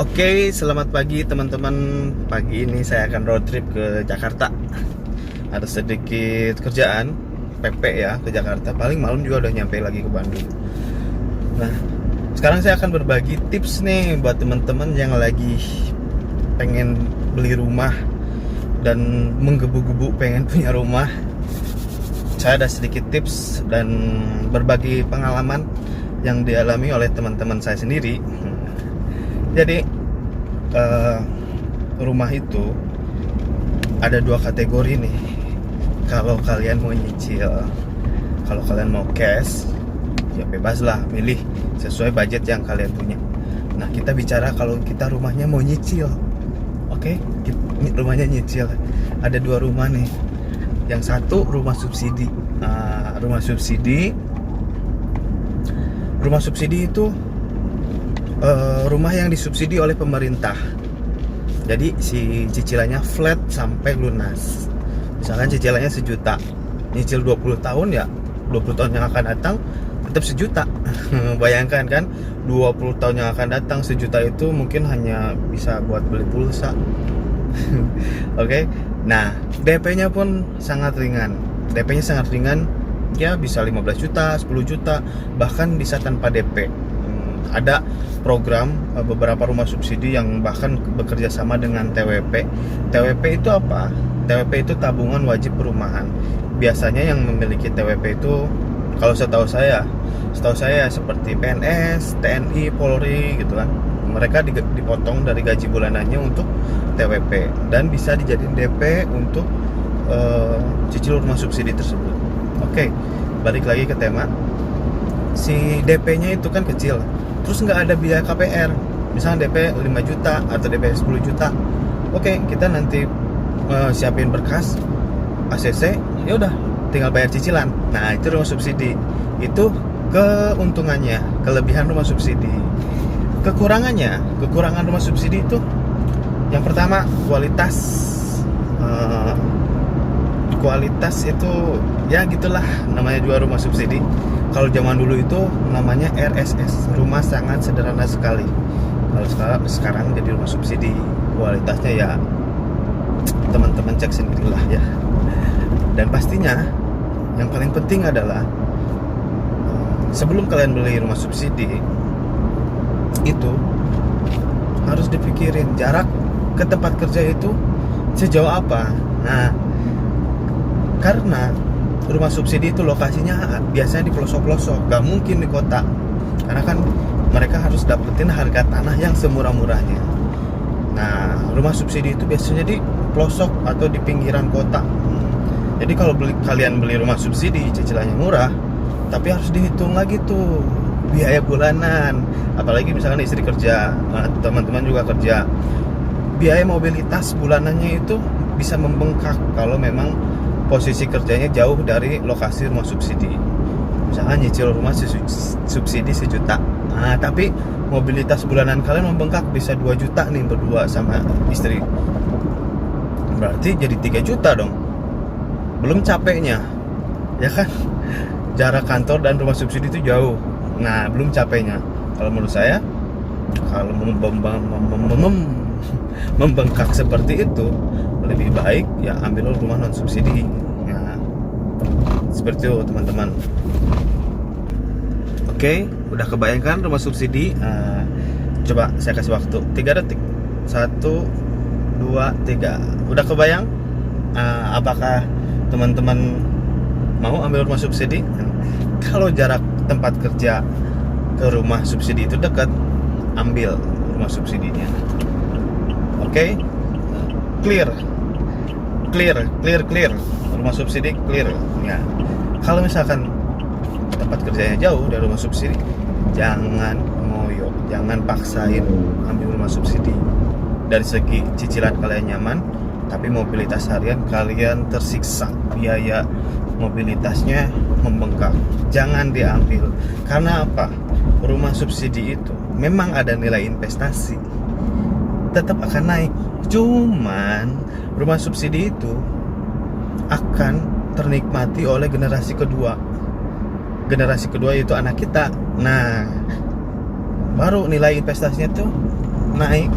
Oke, selamat pagi teman-teman. Pagi ini saya akan road trip ke Jakarta. Ada sedikit kerjaan, PP ya, ke Jakarta. Paling malam juga udah nyampe lagi ke Bandung. Nah, sekarang saya akan berbagi tips nih buat teman-teman yang lagi pengen beli rumah dan menggebu-gebu pengen punya rumah. Saya ada sedikit tips dan berbagi pengalaman yang dialami oleh teman-teman saya sendiri. Jadi rumah itu ada dua kategori nih. Kalau kalian mau nyicil, kalau kalian mau cash, ya bebas lah, milih sesuai budget yang kalian punya. Nah, kita bicara kalau kita rumahnya mau nyicil. Oke, rumahnya nyicil. Ada dua rumah nih. Yang satu rumah subsidi. Rumah subsidi itu rumah yang disubsidi oleh pemerintah. Jadi si cicilannya flat sampai lunas. Misalkan cicilannya 1 juta, nyicil 20 tahun ya, 20 tahun yang akan datang tetap 1 juta. Bayangkan kan, 20 tahun yang akan datang 1 juta itu mungkin hanya bisa buat beli pulsa. Oke. Nah, DP-nya pun sangat ringan. DP-nya sangat ringan, ya bisa 15 juta, 10 juta, bahkan bisa tanpa DP. Ada program beberapa rumah subsidi yang bahkan bekerja sama dengan TWP. TWP itu apa? TWP itu tabungan wajib perumahan. Biasanya yang memiliki TWP itu, kalau setahu saya seperti PNS, TNI, Polri gitu kan. Mereka dipotong dari gaji bulanannya untuk TWP dan bisa dijadiin DP untuk cicil rumah subsidi tersebut. Oke, balik lagi ke tema. Si DP-nya itu kan kecil, terus nggak ada biaya KPR, misalnya DP 5 juta atau DP 10 juta. Oke, kita nanti siapin berkas ACC, ya udah tinggal bayar cicilan. Nah, itu rumah subsidi. Itu keuntungannya, kelebihan rumah subsidi. Kekurangan rumah subsidi itu yang pertama kualitas itu ya gitulah, namanya juga rumah subsidi. Kalau zaman dulu itu namanya RSS, rumah sangat sederhana sekali. Kalau sekarang jadi rumah subsidi, kualitasnya ya teman-teman cek sendirilah ya. Dan pastinya yang paling penting adalah sebelum kalian beli rumah subsidi itu harus dipikirin jarak ke tempat kerja itu sejauh apa. Nah, karena rumah subsidi itu lokasinya biasanya di pelosok-pelosok, gak mungkin di kota. Karena kan mereka harus dapetin harga tanah yang semurah-murahnya. Nah, rumah subsidi itu biasanya di pelosok atau di pinggiran kota. Jadi kalau kalian beli rumah subsidi, cicilannya murah, tapi harus dihitung lagi tuh biaya bulanan. Apalagi misalkan istri kerja, teman-teman juga kerja, biaya mobilitas bulanannya itu bisa membengkak kalau memang posisi kerjanya jauh dari lokasi rumah subsidi. Misalkan nyicil rumah subsidi 1 juta, nah tapi mobilitas bulanan kalian membengkak bisa 2 juta nih berdua sama istri. Berarti jadi 3 juta dong. Belum capeknya, ya kan? Jarak kantor dan rumah subsidi itu jauh. Nah, belum capeknya. Kalau menurut saya, kalau membengkak seperti itu, lebih baik ya ambil rumah non subsidi. Nah, seperti itu teman-teman. Oke, udah kebayangkan rumah subsidi? Coba saya kasih waktu 3 detik. 1, 2, 3. Udah kebayang? Apakah teman-teman mau ambil rumah subsidi? Kalau jarak tempat kerja ke rumah subsidi itu dekat, ambil rumah subsidinya. Oke, clear. Rumah subsidi clear. Ya. Kalau misalkan tempat kerjanya jauh dari rumah subsidi, jangan ngoyo, jangan paksain ambil rumah subsidi. Dari segi cicilan kalian nyaman, tapi mobilitas harian kalian tersiksa, biaya mobilitasnya membengkak. Jangan diambil. Karena apa? Rumah subsidi itu memang ada nilai investasi, tetap akan naik. Cuman rumah subsidi itu akan ternikmati oleh generasi kedua. Generasi kedua itu anak kita. Nah, baru nilai investasinya tuh naik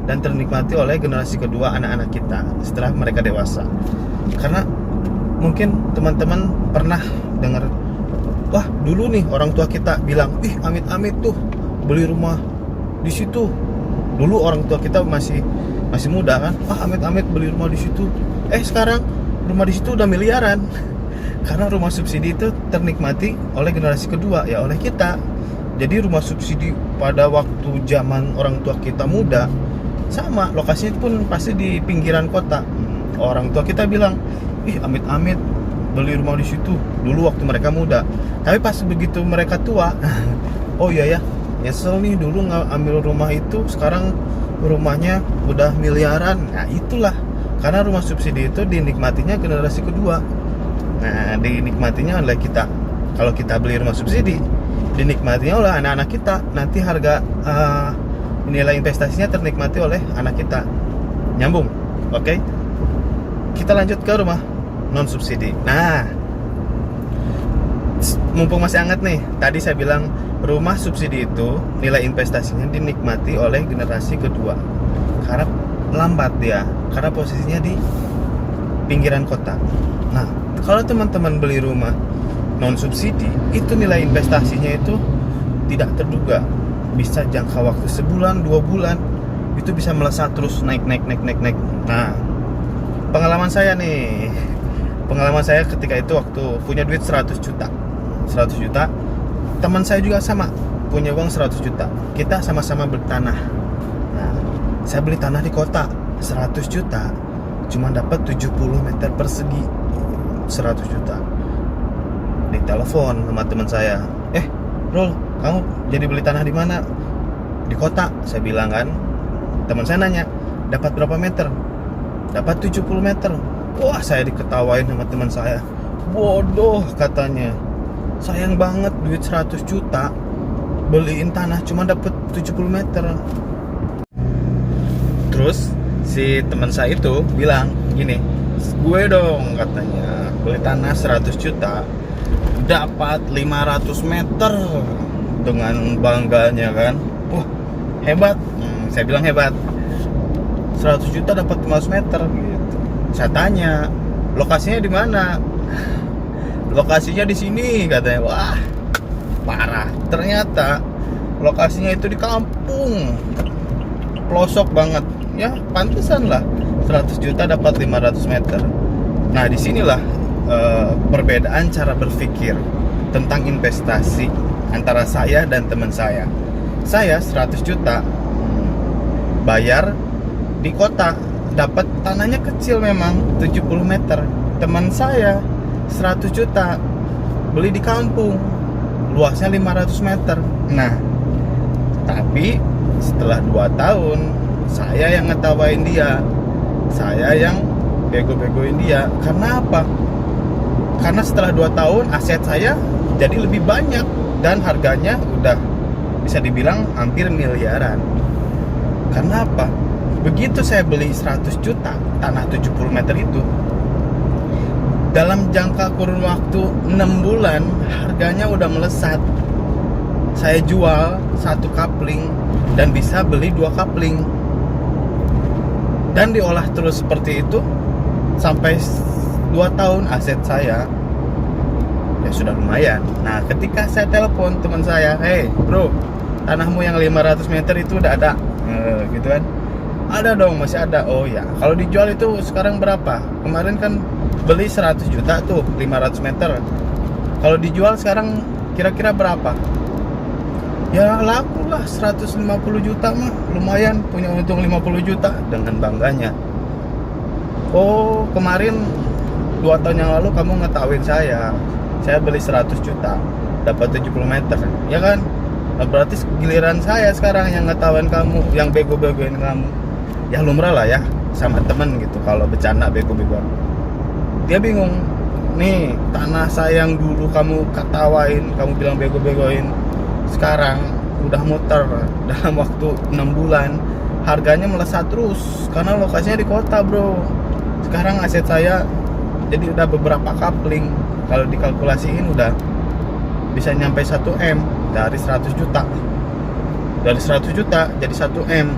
dan ternikmati oleh generasi kedua anak-anak kita setelah mereka dewasa. Karena mungkin teman-teman pernah dengar, wah dulu nih orang tua kita bilang, ih amit-amit tuh beli rumah di situ. Dulu orang tua kita masih muda kan, wah amit-amit beli rumah di situ. Sekarang rumah di situ udah miliaran. Karena rumah subsidi itu ternikmati oleh generasi kedua, ya oleh kita. Jadi rumah subsidi pada waktu zaman orang tua kita muda sama, lokasinya pun pasti di pinggiran kota. Orang tua kita bilang, ih amit-amit beli rumah di situ dulu waktu mereka muda. Tapi pas begitu mereka tua, oh iya ya, nyesel nih dulu nggak ambil rumah itu, sekarang rumahnya udah miliaran. Nah itulah, karena rumah subsidi itu dinikmatinya generasi kedua. Nah dinikmatinya oleh kita. Kalau kita beli rumah subsidi, dinikmatinya oleh anak-anak kita. Nanti harga nilai investasinya ternikmati oleh anak kita. Nyambung? Oke? Kita lanjut ke rumah non subsidi. Nah, mumpung masih hangat nih, tadi saya bilang rumah subsidi itu nilai investasinya dinikmati oleh generasi kedua. Karena lambat dia, karena posisinya di pinggiran kota. Nah, kalau teman-teman beli rumah non subsidi, itu nilai investasinya itu tidak terduga. Bisa jangka waktu sebulan, 2 bulan, itu bisa melesat terus naik. Nah, pengalaman saya ketika itu waktu punya duit 100 juta. Teman saya juga sama, punya uang 100 juta. Kita sama-sama beli tanah. Nah, saya beli tanah di kota 100 juta, cuma dapat 70 meter persegi. 100 juta. Ditelepon sama teman saya, Rul, kamu jadi beli tanah di mana? Di kota, saya bilang kan. Teman saya nanya, dapat berapa meter? Dapat 70 meter. Wah, saya diketawain sama teman saya. Bodoh, katanya. Sayang banget duit 100 juta beliin tanah cuma dapat 70 meter. Terus si teman saya itu bilang gini, gue dong katanya beli tanah 100 juta dapat 500 meter dengan bangganya kan. Wah, hebat. Saya bilang hebat. 100 juta dapat 500 meter gitu. Saya tanya, lokasinya di mana? Lokasinya di sini katanya. Wah, parah. Ternyata lokasinya itu di kampung. Pelosok banget. Ya, pantesan lah 100 juta dapat 500 meter. Nah, disinilah perbedaan cara berpikir tentang investasi antara saya dan teman saya. Saya 100 juta bayar di kota, dapat tanahnya kecil memang 70 meter. Teman saya 100 juta beli di kampung, luasnya 500 meter. Nah, tapi setelah 2 tahun saya yang ngetawain dia, saya yang bego-begoin dia. Karena apa? Karena setelah 2 tahun aset saya jadi lebih banyak dan harganya udah bisa dibilang hampir miliaran. Karena apa? Begitu saya beli 100 juta tanah 70 meter itu, dalam jangka kurun waktu 6 bulan harganya udah melesat. Saya jual 1 kapling dan bisa beli 2 kapling, dan diolah terus seperti itu sampai 2 tahun. Aset saya ya sudah lumayan. Nah, ketika saya telepon teman saya, hey bro, tanahmu yang 500 meter itu udah ada? Gitu kan. Ada dong, masih ada. Oh ya, kalau dijual itu sekarang berapa? Kemarin kan beli 100 juta tuh 500 meter. Kalau dijual sekarang kira-kira berapa? Ya laku lah 150 juta mah, lumayan, punya untung 50 juta dengan bangganya. Oh, kemarin 2 tahun yang lalu kamu ngetawain saya beli 100 juta dapat 70 meter, ya kan? Nah, berarti giliran saya sekarang yang ngetawain kamu, yang bego-begoin kamu. Ya lumrah lah ya sama temen gitu, kalau bercanda bego-begoan. Dia bingung, nih tanah saya yang dulu kamu ketawain, kamu bilang bego-begoin, sekarang udah muter dalam waktu 6 bulan harganya melesat terus karena lokasinya di kota, bro. Sekarang aset saya jadi udah beberapa kapling. Kalau dikalkulasiin udah bisa nyampe 1 M dari 100 juta. Dari 100 juta jadi 1 M.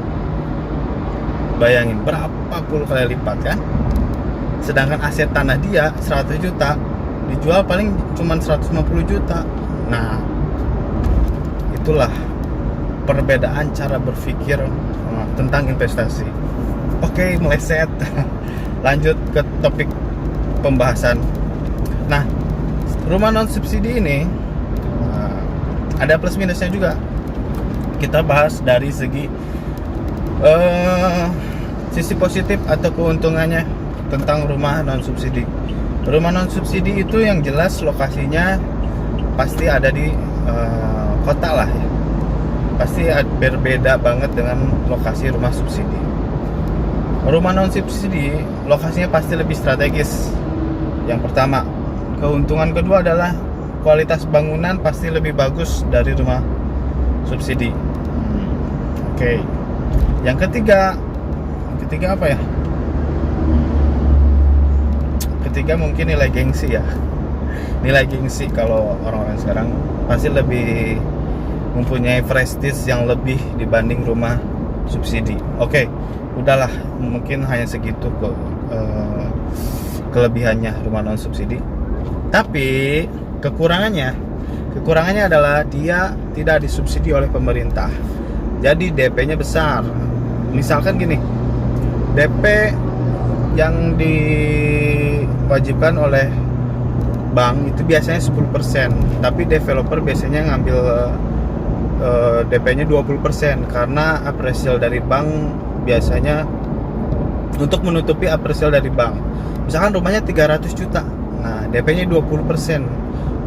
Bayangin berapa puluh kali lipat kan. Sedangkan aset tanah dia 100 juta dijual paling cuma 150 juta. Nah, itulah perbedaan cara berpikir tentang investasi. Oke, meleset. Lanjut ke topik pembahasan. Nah, rumah non subsidi ini ada plus minusnya juga. Kita bahas dari segi sisi positif atau keuntungannya tentang rumah non subsidi. Rumah non subsidi itu yang jelas lokasinya pasti ada di kota lah ya. Pasti berbeda banget dengan lokasi rumah subsidi. Rumah non subsidi lokasinya pasti lebih strategis. Yang pertama, keuntungan kedua adalah kualitas bangunan pasti lebih bagus dari rumah subsidi. Oke. Yang ketiga apa ya? Ketiga mungkin nilai gengsi ya. Nilai gengsi, kalau orang-orang sekarang pasti lebih mempunyai prestis yang lebih dibanding rumah subsidi. Oke, udahlah, mungkin hanya segitu kok kelebihannya rumah non subsidi. Tapi kekurangannya adalah dia tidak disubsidi oleh pemerintah. Jadi DP-nya besar. Misalkan gini, DP yang diwajibkan oleh bank itu biasanya 10%, tapi developer biasanya ngambil DP-nya 20% karena apresial dari bank biasanya untuk menutupi apresial dari bank. Misalkan rumahnya 300 juta, nah DP-nya 20%.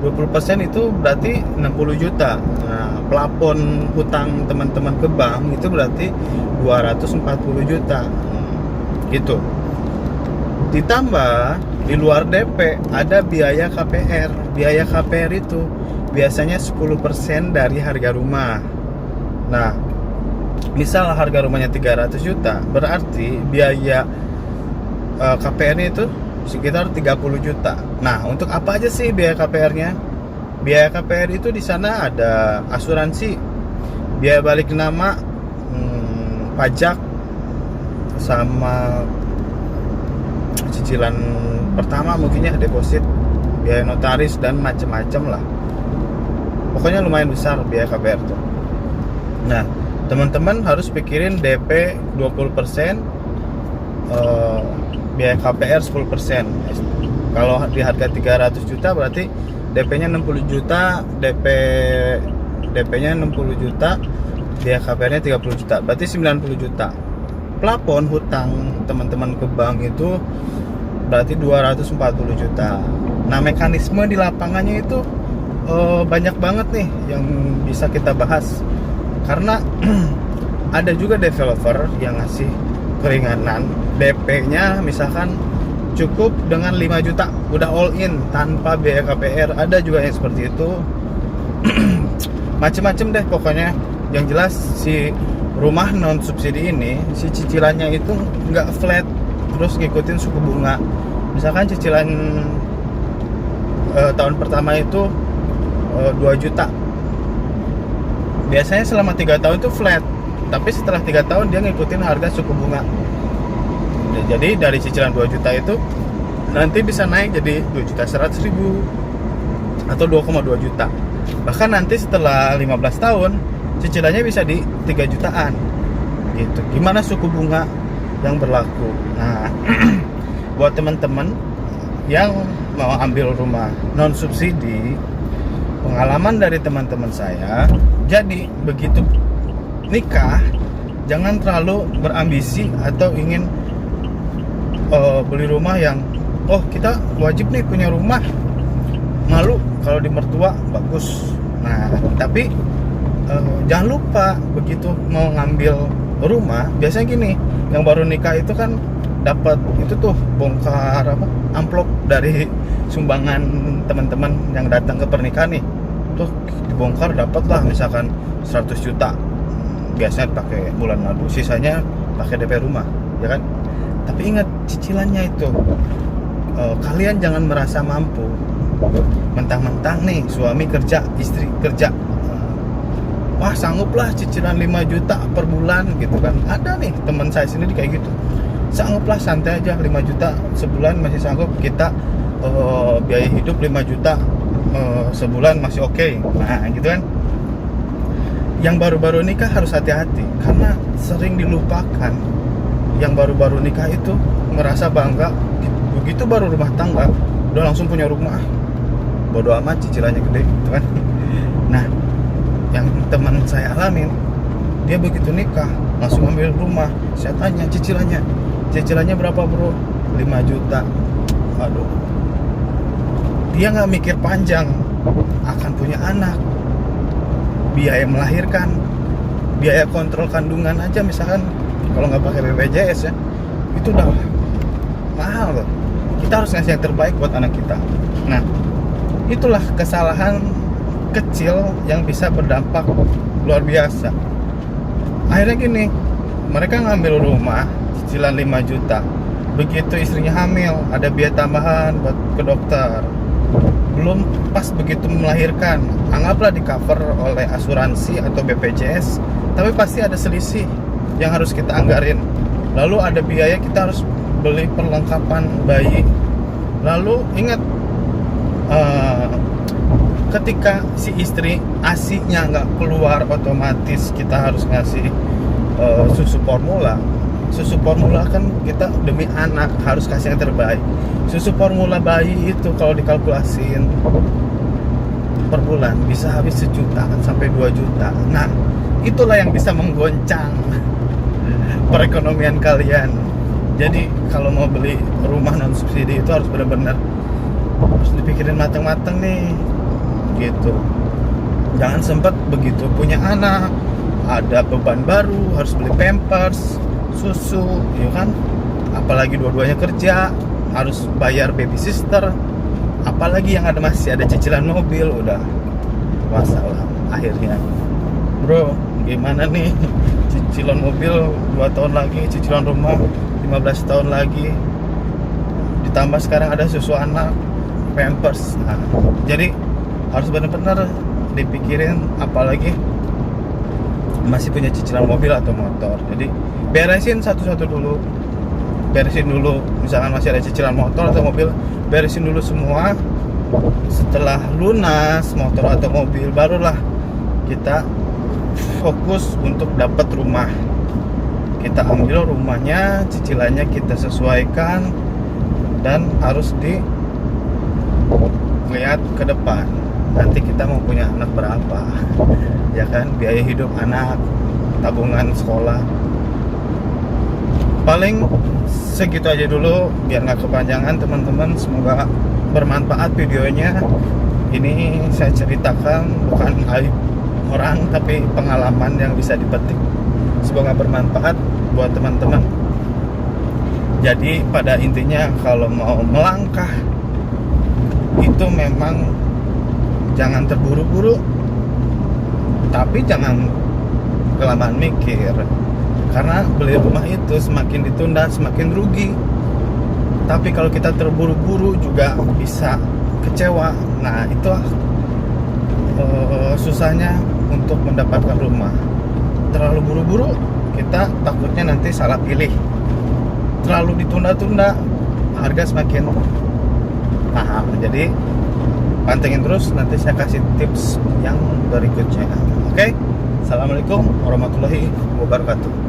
20% itu berarti 60 juta. Nah, plafon hutang teman-teman ke bank itu berarti 240 juta. Gitu. Ditambah di luar DP ada biaya KPR. Biaya KPR itu biasanya 10% dari harga rumah. Nah, misal harga rumahnya 300 juta, berarti biaya KPR-nya itu sekitar 30 juta. Nah, untuk apa aja sih biaya KPR-nya? Biaya KPR itu di sana ada asuransi, biaya balik nama, pajak, sama cicilan pertama mungkin ya, deposit, biaya notaris dan macam-macam lah. Pokoknya lumayan besar biaya KPR tuh. Nah, teman-teman harus pikirin DP 20%, biaya KPR 10%. Kalau di harga 300 juta berarti DP-nya 60 juta, DP-nya 60 juta, biaya KPR-nya 30 juta, berarti 90 juta. Plafon hutang teman-teman ke bank itu berarti 240 juta. Nah, mekanisme di lapangannya itu banyak banget nih yang bisa kita bahas. Karena ada juga developer yang ngasih keringanan, DP-nya misalkan cukup dengan 5 juta udah all in tanpa biaya KPR. Ada juga yang seperti itu. Macem-macem deh pokoknya. Yang jelas si rumah non subsidi ini, si cicilannya itu nggak flat terus ngikutin suku bunga. Misalkan cicilan tahun pertama itu 2 juta, biasanya selama 3 tahun itu flat, tapi setelah 3 tahun dia ngikutin harga suku bunga. Jadi dari cicilan 2 juta itu nanti bisa naik jadi 2.100.000 atau 2,2 juta. Bahkan nanti setelah 15 tahun cicilannya bisa di 3 jutaan gitu. Gimana suku bunga yang berlaku. Nah, buat teman-teman yang mau ambil rumah non subsidi, pengalaman dari teman-teman saya, jadi begitu nikah jangan terlalu berambisi atau ingin beli rumah yang kita wajib nih punya rumah, malu kalau di mertua bagus. Nah, tapi jangan lupa begitu mau ngambil rumah, biasanya gini, yang baru nikah itu kan dapat itu tuh bongkar amplop dari sumbangan teman-teman yang datang ke pernikahan nih, tuh dibongkar dapat lah misalkan 100 juta, biasanya pakai bulan madu, sisanya pakai DP rumah, ya kan? Tapi ingat cicilannya itu, kalian jangan merasa mampu mentang-mentang nih suami kerja, istri kerja, wah sangguplah cicilan 5 juta per bulan gitu kan. Ada nih teman saya sendiri kayak gitu, sangguplah santai aja 5 juta sebulan masih sanggup kita, biaya hidup 5 juta sebulan masih oke. Nah gitu kan. Yang baru-baru nikah harus hati-hati karena sering dilupakan. Yang baru-baru nikah itu ngerasa bangga, begitu baru rumah tangga udah langsung punya rumah, bodo amat cicilannya gede gitu kan. Nah yang teman saya alamin, dia begitu nikah langsung ambil rumah. Saya tanya cicilannya berapa bro? 5 juta. Aduh, dia nggak mikir panjang akan punya anak, biaya melahirkan, biaya kontrol kandungan aja misalkan kalau nggak pakai BPJS ya itu udah mahal loh. Kita harus ngasih yang terbaik buat anak kita. Nah itulah kesalahan kecil yang bisa berdampak luar biasa. Akhirnya gini, mereka ngambil rumah cicilan 5 juta, begitu istrinya hamil ada biaya tambahan buat ke dokter, belum pas begitu melahirkan anggaplah di cover oleh asuransi atau BPJS, tapi pasti ada selisih yang harus kita anggarin. Lalu ada biaya kita harus beli perlengkapan bayi. Lalu ingat, ketika si istri ASI-nya nggak keluar, otomatis kita harus ngasih susu formula. Susu formula kan kita demi anak harus kasih yang terbaik. Susu formula bayi itu kalau dikalkulasiin per bulan bisa habis 1 juta sampai 2 juta. Nah itulah yang bisa menggoncang perekonomian kalian. Jadi kalau mau beli rumah non subsidi itu harus benar-benar harus dipikirin matang-matang nih gitu. Jangan sempat begitu punya anak ada beban baru, harus beli pampers, susu, ya kan? Apalagi dua-duanya kerja, harus bayar baby sister, apalagi yang ada masih ada cicilan mobil, udah masalah akhirnya. Bro, gimana nih? Cicilan mobil 2 tahun lagi, cicilan rumah 15 tahun lagi, ditambah sekarang ada susu anak, pampers. Nah, jadi harus benar-benar dipikirin, apalagi masih punya cicilan mobil atau motor. Jadi beresin satu-satu dulu, beresin dulu. Misalkan masih ada cicilan motor atau mobil, beresin dulu semua. Setelah lunas motor atau mobil, barulah kita fokus untuk dapat rumah. Kita ambil rumahnya, cicilannya kita sesuaikan, dan harus dilihat ke depan. Nanti kita mau punya anak berapa, ya kan? Biaya hidup anak, tabungan sekolah. Paling segitu aja dulu, biar nggak kepanjangan teman-teman. Semoga bermanfaat videonya. Ini saya ceritakan bukan aib orang, tapi pengalaman yang bisa dipetik. Semoga bermanfaat buat teman-teman. Jadi pada intinya kalau mau melangkah itu memang jangan terburu-buru, tapi jangan kelamaan mikir. Karena beli rumah itu semakin ditunda semakin rugi. Tapi kalau kita terburu-buru juga bisa kecewa. Nah itu susahnya untuk mendapatkan rumah. Terlalu buru-buru kita takutnya nanti salah pilih. Terlalu ditunda-tunda harga semakin mahal. Jadi pantengin terus, nanti saya kasih tips yang berikutnya. Oke? Assalamualaikum warahmatullahi wabarakatuh.